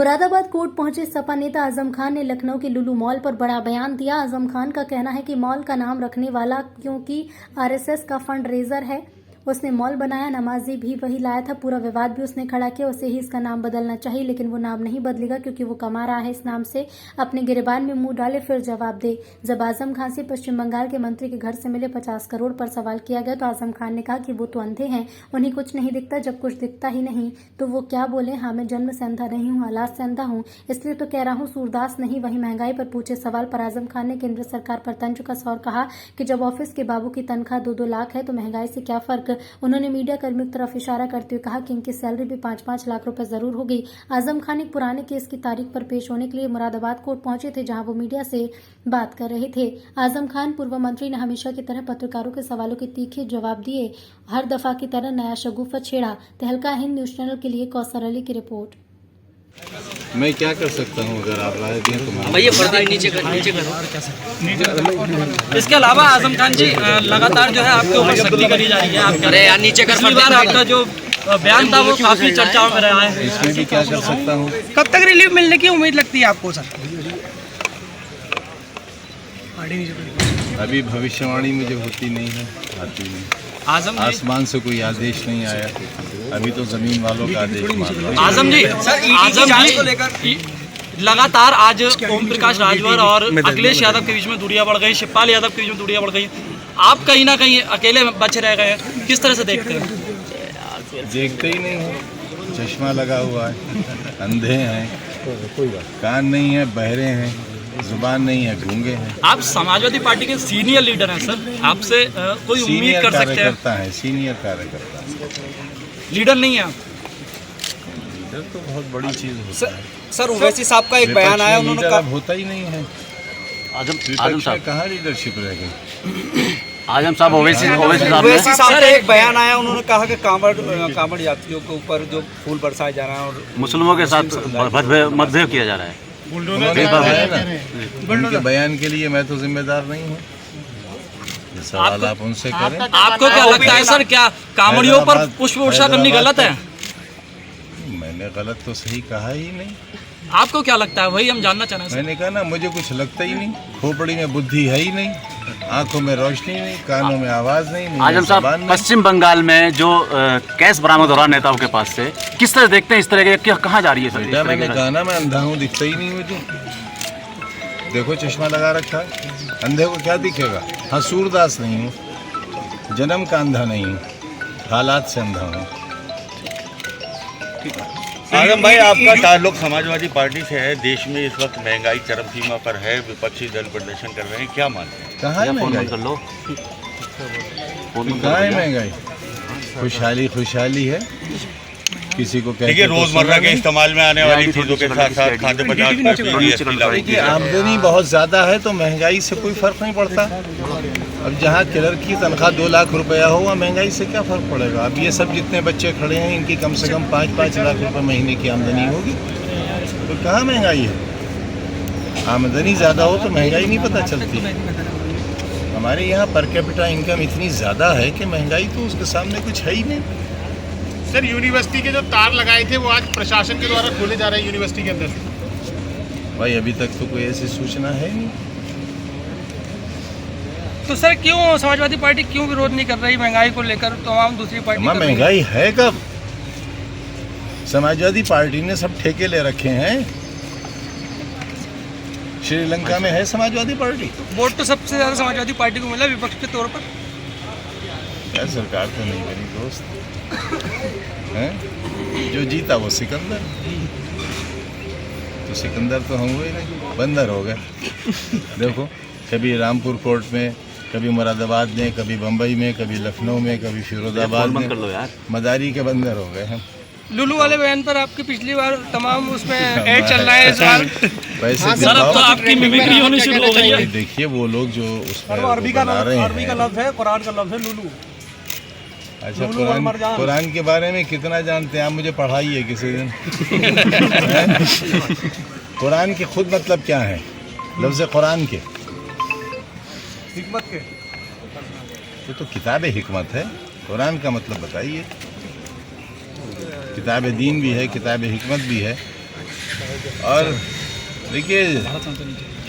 Moradabad court पहुंचे सपा नेता आजम खान ने लखनऊ के लुलु मॉल पर बड़ा बयान दिया। आजम खान का कहना है कि मॉल का नाम रखने वाला क्योंकि आरएसएस का फंड रेजर है, उसने मॉल बनाया, नमाजी भी वही लाया था, पूरा विवाद भी उसने खड़ा किया, उसे ही इसका नाम बदलना चाहिए, लेकिन वो नाम नहीं बदलेगा क्योंकि वो कमा रहा है इस नाम से। अपने गिरेबान में मुंह डाले फिर जवाब दे। जब आजम खान से पश्चिम बंगाल के मंत्री के घर से मिले 50 करोड़ पर सवाल किया गया तो आजम खान ने कहा कि वो तो अंधे हैं, उन्हें कुछ नहीं दिखता, जब कुछ दिखता ही नहीं तो वो क्या बोले। हाँ, मैं जन्म से अंधा नहीं हूँ, हालात से अंधा हूँ, इसलिए तो कह रहा हूँ सूरदास नहीं। वहीं महंगाई पर पूछे सवाल पर आजम खान ने केंद्र सरकार पर तंज कसा और कहा कि जब ऑफिस के बाबू की तनख्वाह 2-2 लाख है तो महंगाई से क्या फर्क। उन्होंने मीडिया कर्मियों की तरफ इशारा करते हुए कहा कि इनकी सैलरी भी 5-5 लाख रुपए जरूर होगी। आजम खान एक पुराने केस की तारीख पर पेश होने के लिए मुरादाबाद कोर्ट पहुंचे थे, जहां वो मीडिया से बात कर रहे थे। आजम खान पूर्व मंत्री ने हमेशा की तरह पत्रकारों के सवालों के तीखे जवाब दिए। हर दफा की तरह नया शगुफा छेड़ा। तहलका हिंद न्यूज चैनल के लिए कौसर अली की रिपोर्ट। मैं क्या कर सकता हूँ अगर आप राय दें तो मैं भैया पर्दा नीचे करो। इसके अलावा आजम खान जी लगातार जो है आपके ऊपर सख्ती करी जा रही है। आप अरे यार नीचे कर, पिछली बार आपका जो बयान था वो काफी चर्चाओं में रहा है। इसमें भी क्या कर सकता हूँ। कब तक रिलीफ मिलने की उम्मीद लगती है आपको सर? अभी भविष्यवाणी मुझे होती नहीं है, आती नहीं। आसमान से कोई आदेश नहीं आया, अभी तो जमीन वालों का आदेश मान रहा हूं। आजम जी को लेकर लगातार आज ओम प्रकाश राजभर और अखिलेश यादव के बीच में दूरियां बढ़ गई, शिवपाल यादव के बीच में दूरियां बढ़ गई, आप कहीं ना कहीं अकेले बचे रह गए, किस तरह से देखते हैं? देखते ही नहीं हो, चश्मा लगा हुआ है, अंधे हैं, कान नहीं है, बहरे हैं, जुबान नहीं है, गूंगे हैं। आप समाजवादी पार्टी के सीनियर लीडर हैं सर, आपसे कोई उम्मीद कर सकते हैं? सीनियर कार्यकर्ता है, लीडर नहीं है आप। लीडर तो बहुत बड़ी चीज होता है सर। ओवैसी साहब का एक बयान आया, उन्होंने कहा होता ही नहीं है। आजम साहब कहाँ लीडरशिप रह गई? आजम साहब ओवैसी साहब का एक बयान आया, उन्होंने कहा कि कांवड़ यात्रियों के ऊपर जो फूल बरसाया जा रहा है और मुस्लिमों के साथ मतभेद किया जा रहा है। उनके बयान के लिए मैं तो जिम्मेदार नहीं हूँ, सवाल आप उनसे करें। आपको क्या लगता है सर, क्या कांवड़ियों पर पुष्प वर्षा करनी गलत है? मैंने गलत तो सही कहा ही नहीं। आपको क्या लगता है, वही हम जानना चाह रहे हैं। मैंने कहा ना, मुझे कुछ लगता ही नहीं, खोपड़ी में बुद्धि है ही नहीं, आंखों में रोशनी नहीं, कानों में आवाज नहीं। आजम साहब, पश्चिम बंगाल में जो कैश बरामद हो रहा नेताओं के पास से, किस तरह देखते हैं इस तरह के, कहाँ जा रही है सर? मैंने कहा ना, मैं अंधा हूँ, दिखता ही नहीं मुझे। देखो चश्मा लगा रखा है, अंधे को क्या दिखेगा? हाँ, सूरदास नहीं हूँ, जन्म का अंधा नहीं हूँ, हालात से अंधा हूँ। आजम भाई, आपका ताल्लुक समाजवादी पार्टी से है। देश में इस वक्त महंगाई चरम सीमा पर है, विपक्षी दल प्रदर्शन कर रहे हैं, क्या मानते हैं? कहाँ है महंगाई? कहाँ है महंगाई? खुशहाली है। किसी को देखिए, रोजमर्रा के इस्तेमाल में आने वाली चीजों के साथ साथ खाद्य पदार्थ देखिए, आमदनी बहुत ज्यादा है तो महंगाई से कोई फर्क नहीं पड़ता। अब जहाँ क्लर्क की तनख्वाह 2 लाख रुपया हुआ, महंगाई से क्या फर्क पड़ेगा? अब ये सब जितने बच्चे खड़े हैं, इनकी कम से कम 5-5 लाख रुपए महीने की आमदनी होगी, तो कहाँ महंगाई है? आमदनी ज़्यादा हो तो महंगाई नहीं पता चलती। हमारे यहाँ पर कैपिटा इनकम इतनी ज़्यादा है कि महंगाई तो उसके सामने कुछ है ही नहीं। सर, यूनिवर्सिटी के जो तार लगाए थे वो आज प्रशासन के द्वारा खोले जा रहे हैं यूनिवर्सिटी के अंदर से। भाई, अभी तक तो कोई ऐसी सूचना है नहीं। तो सर, क्यों समाजवादी पार्टी क्यों विरोध नहीं कर रही महंगाई को लेकर? तमाम दूसरी पार्टी महंगाई है कब? समाजवादी पार्टी ने सब ठेके ले रखे हैं। श्रीलंका में है समाजवादी पार्टी। वोट तो सबसे ज्यादा समाजवादी पार्टी को मिला विपक्ष के तौर पर। यार, सरकार तो नहीं बनी दोस्त है? जो जीता वो सिकंदर, तो सिकंदर तो हम हुए नहीं, बंदर हो गए। देखो, कभी रामपुर कोर्ट में, कभी मुरादाबाद में, कभी बम्बई में, कभी लखनऊ में, कभी फिरोजाबाद में, मदारी के बंदर हो गए हम। लुलु वाले बयान पर आपकी पिछली बार तमाम उसमें ऐड चल रहा है इस बार। पैसे सर, अब तो आपकी मिमिक्री होनी शुरू हो गई है। देखिए, वो लोग जो उसमें बना रहे हैं, अरबी का लफ्ज़ है, कुरान का लफ्ज़ है लुलु। अच्छा, कुरान के बारे में कितना जानते हैं आप? मुझे पढ़ाइए किसी दिन। कुरान के खुद मतलब क्या है? लफ्ज़ कुरान के हिकमत के, ये तो किताब हिकमत है। कुरान का मतलब बताइए। किताब दीन भी है, किताब हिकमत भी है। और देखिए,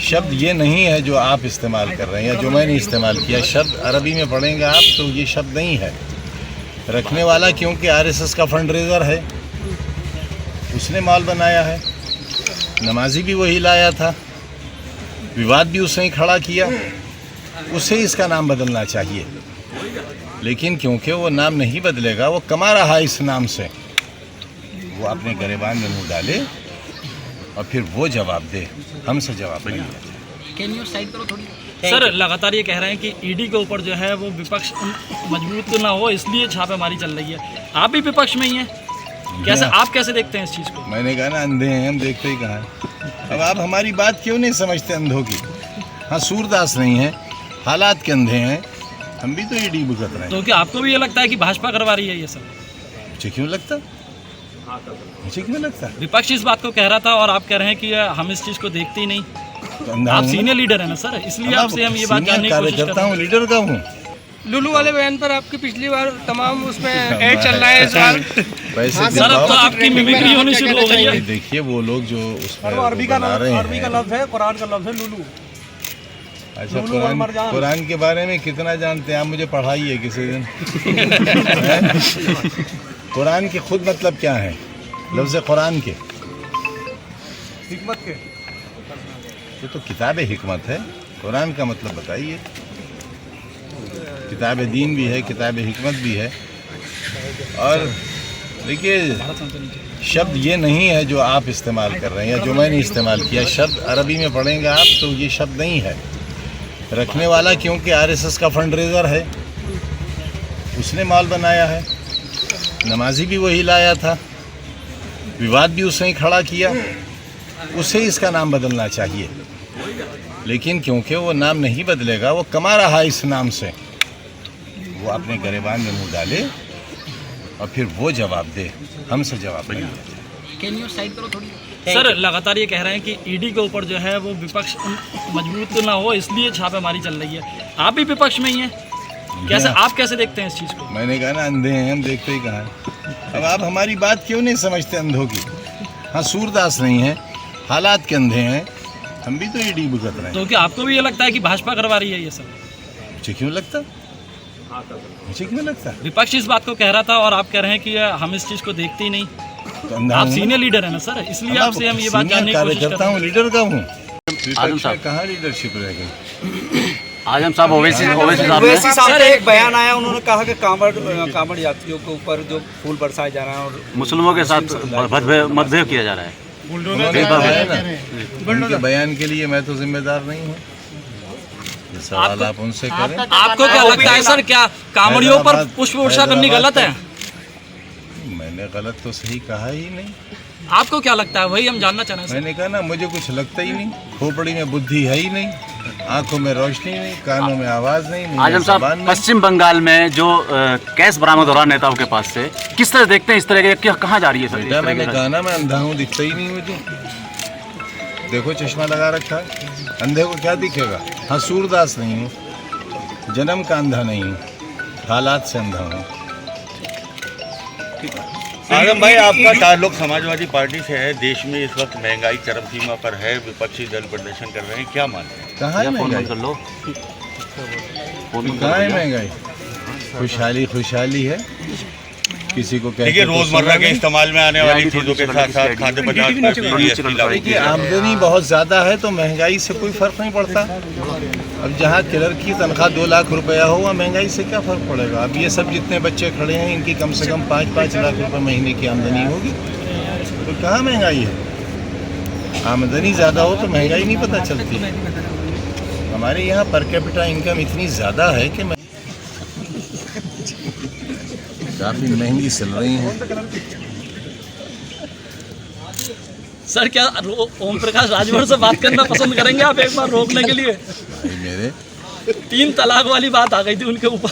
शब्द ये नहीं है जो आप इस्तेमाल कर रहे हैं या जो मैंने इस्तेमाल किया। शब्द अरबी में पढ़ेंगे आप तो ये शब्द नहीं है। रखने वाला क्योंकि आरएसएस का फंड रेजर है, उसने मॉल बनाया है, नमाजी भी वही लाया था, विवाद भी उसने ही खड़ा किया, उसे इसका नाम बदलना चाहिए। लेकिन क्योंकि वो नाम नहीं बदलेगा, वो कमा रहा है इस नाम से, वो अपने गरेबान में मुँह डाले और फिर वो जवाब दे, हमसे जवाब नहीं देते। सर लगातार ये कह रहे हैं कि ईडी के ऊपर जो है वो विपक्ष मजबूत ना हो, इसलिए छापेमारी चल रही है। आप भी विपक्ष में ही हैं, कैसे आप कैसे देखते हैं इस चीज़ को? मैंने कहा ना, अंधे हैं हम, देखते ही कहाँ हैं। अब आप हमारी बात क्यों नहीं समझते अंधों की? हाँ, सूरदास नहीं है, हालात के अंधे हैं, हम भी तो ईडी भुगत रहे हैं। तो क्या आपको भी ये लगता है कि भाजपा करवा रही है ये सब? मुझे क्यों लगता? मुझे क्यों लगता? विपक्ष इस बात को कह रहा था और आप कह रहे हैं कि हम इस चीज़ को देखते ही नहीं। तो अंधा आप हूं ना? सीनियर लीडर है ना सर, इसलिए आपसे हम ये बात सीनियर जानने की कोशिश कर कार्यकर्ता रहे हूँ, लीडर का हूँ। लुलू वाले बयान पर आपकी पिछली बार तमाम उसमें ऐड चल रहा है इस बार। पैसे हैं। सर अब तो आपकी मिमिक्री होनी शुरू हो गई है। देखिए, वो लोग जो उसमें बना रहे हैं, लफ्ज है, कुरान का लफ्ज है लुलू। अच्छा, कुरान के बारे में कितना जानते हैं आप? मुझे पढ़ाइए किसी दिन। कुरान के खुद मतलब क्या है? लफ्ज़ कुरान के हिकमत के, ये तो किताब हिकमत है। कुरान का मतलब बताइए। किताब दीन भी है, किताब हिकमत भी है। और देखिए, शब्द ये नहीं है जो आप इस्तेमाल कर रहे हैं या जो मैंने इस्तेमाल किया। शब्द अरबी में पढ़ेंगे आप तो ये शब्द नहीं है। रखने वाला क्योंकि आरएसएस का फंड रेजर है, उसने मॉल बनाया है, नमाजी भी वही लाया था, विवाद भी उसने ही खड़ा किया, उसे इसका नाम बदलना चाहिए। लेकिन क्योंकि वो नाम नहीं बदलेगा, वो कमा रहा है इस नाम से, वो अपने गरेबान में मुँह डाले और फिर वो जवाब दे, हमसे जवाब नहीं देते। सर लगातार ये कह रहे हैं कि ईडी के ऊपर जो है वो विपक्ष मजबूत ना हो, इसलिए छापेमारी चल रही है। आप भी विपक्ष में ही हैं, कैसे आप कैसे देखते हैं इस चीज़ को? मैंने कहा ना, अंधे हैं हम, देखते ही कहाँ हैं। अब आप हमारी बात क्यों नहीं समझते अंधों की? हाँ, सूरदास नहीं है, हालात के अंधे हैं, हम भी तो ईडी भुगत रहे हैं। तो क्या आपको भी ये लगता है कि भाजपा करवा रही है ये सब? मुझे क्यों लगता? मुझे क्यों लगता? विपक्ष इस बात को कह रहा था और आप कह रहे हैं कि हम इस चीज़ को देखते ही नहीं। तो अंधा आप हूं ना? सीनियर लीडर है ना सर, इसलिए आपसे हम ये बात सीनियर जानने की कोशिश कर कार्यकर्ता रहे हूँ, लीडर का हूँ। आजम विपक्ष साहब। में कहाँ लीडरशिप रह गई? आजम साहब ओवैसी साहब ने ओवैसी साहब का एक बयान आया, उन्होंने कहा कि कांवड़ यात्रियों के ऊपर जो फूल बरसाए जा रहे हैं और मुस्लिमों के साथ मतभेद किया जा रहा है। उन्होंने कहा है ना, उनके बयान के लिए मैं तो जिम्मेदार नहीं हूँ। ये सवाल आप उनसे करें। आपको क्या लगता है सर, क्या कांवड़ियों पर पुष्प वर्षा करनी गलत है? मैंने गलत तो सही कहा ही नहीं। आपको क्या लगता है, वही हम जानना चाह रहे हैं सर। मैंने कहा ना, मुझे कुछ लगता ही नहीं। खोपड़ी में बुद्धि है ही नहीं, आंखों में रोशनी नहीं, कानों में आवाज नहीं, मुंह में आजम ज़बान साहब, नहीं। पश्चिम बंगाल में जो कैश बरामद हो रहा नेताओं के पास से, किस तरह देखते हैं इस तरह के, कहाँ जा रही है सर? बेटा, मैंने कहा ना, मैं अंधा हूँ, दिखता ही नहीं मुझे। देखो, चश्मा लगा रखा है, अंधे को क्या दिखेगा? हाँ, सूरदास नहीं हूँ, जन्म का अंधा नहीं हूँ, हालात से अंधा हूँ। आजम भाई, आपका ताल्लुक समाजवादी पार्टी से है। देश में इस वक्त महंगाई चरम सीमा पर है, विपक्षी दल प्रदर्शन कर रहे हैं, क्या मानते हैं? कहाँ है फोन महंगाई? बंद कर लो। फोन बंद कहाँ है कर लो। महंगाई? खुशहाली खुशहाली है। किसी को कहते देखिए, तो रोजमर्रा सुना के नहीं। इस्तेमाल में आने वाली चीजों के साथ साथ खाद्य पदार्थ पर GST लागू देखिए, किया है। आमदनी बहुत ज़्यादा है तो महंगाई से कोई फ़र्क नहीं पड़ता। अब जहाँ क्लर्क की तनख्वाह 2 लाख रुपया हो, वहाँ महंगाई से क्या फ़र्क पड़ेगा? अब ये सब जितने बच्चे खड़े हैं, इनकी कम से कम 5-5 लाख रुपए महीने की आमदनी होगी, तो कहाँ महंगाई है? आमदनी ज़्यादा हो तो महंगाई नहीं पता चलती। हमारे यहाँ पर कैपिटा इनकम इतनी ज़्यादा है कि काफ़ी महंगी चल रही हैं। सर क्या ओम प्रकाश राजभर से बात करना पसंद करेंगे आप एक बार रोकने के लिए? भाई मेरे 3 तलाक वाली बात आ गई थी उनके ऊपर।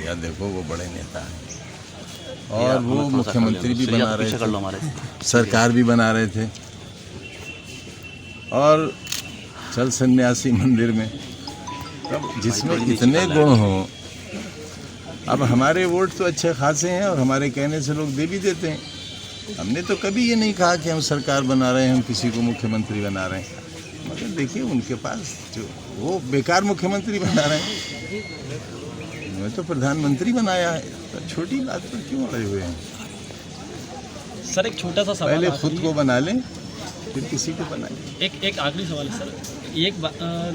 यार देखो, वो बड़े नेता हैं और वो मुख्यमंत्री भी बना रहे कर लो थे, हमारे। सरकार भी बना रहे थे, और चल सन्यासी मंदिर में, अब जिसमें इतने गुण हों। अब हमारे वोट तो अच्छे खासे हैं और हमारे कहने से लोग दे भी देते हैं, हमने तो कभी ये नहीं कहा कि हम सरकार बना रहे हैं, हम किसी को मुख्यमंत्री बना रहे हैं। मगर देखिए उनके पास जो वो बेकार मुख्यमंत्री बना रहे हैं, मैं तो प्रधानमंत्री बनाया है, तो छोटी बात पर क्यों अड़े हुए हैं? सर एक छोटा सा सवाल पहले खुद को बना लें फिर किसी को बनाएं। एक आखिरी सवाल है सर,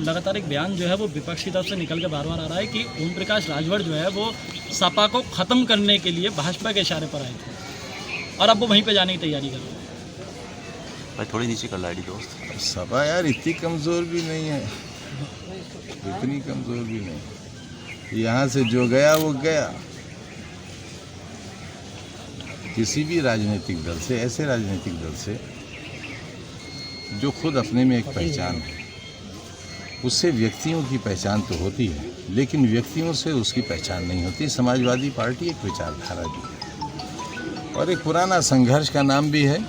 लगातार एक बयान जो है वो विपक्षी तरफ से निकल के बार बार आ रहा है कि ओम प्रकाश राजभर जो है वो सपा को ख़त्म करने के लिए भाजपा के इशारे पर आए थे और अब वो वहीं पे जाने की तैयारी कर रहे हैं। भाई थोड़ी नीचे कर लाइडी दोस्त। सपा यार इतनी कमज़ोर भी नहीं है, इतनी कमज़ोर भी नहीं। यहाँ से जो गया वो गया। किसी भी राजनीतिक दल से, ऐसे राजनीतिक दल से जो खुद अपने में एक पहचान है, उससे व्यक्तियों की पहचान तो होती है, लेकिन व्यक्तियों से उसकी पहचान नहीं होती। समाजवादी पार्टी एक विचारधारा भी है और एक पुराना संघर्ष का नाम भी है।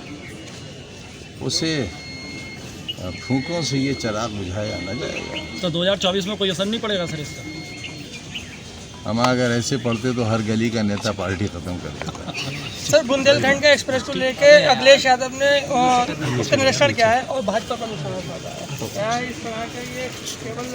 उसे फूंकों से ये चिराग बुझाया न जाएगा। तो 2024 में कोई असर नहीं पड़ेगा सर इसका? हम अगर ऐसे पढ़ते तो हर गली का नेता पार्टी खत्म कर देता। सर बुंदेलखंड के एक्सप्रेस को लेके अखिलेश यादव ने उसका निरीक्षण किया है और भाजपा का निशाना साधा है। क्या इस तरह के ये केवल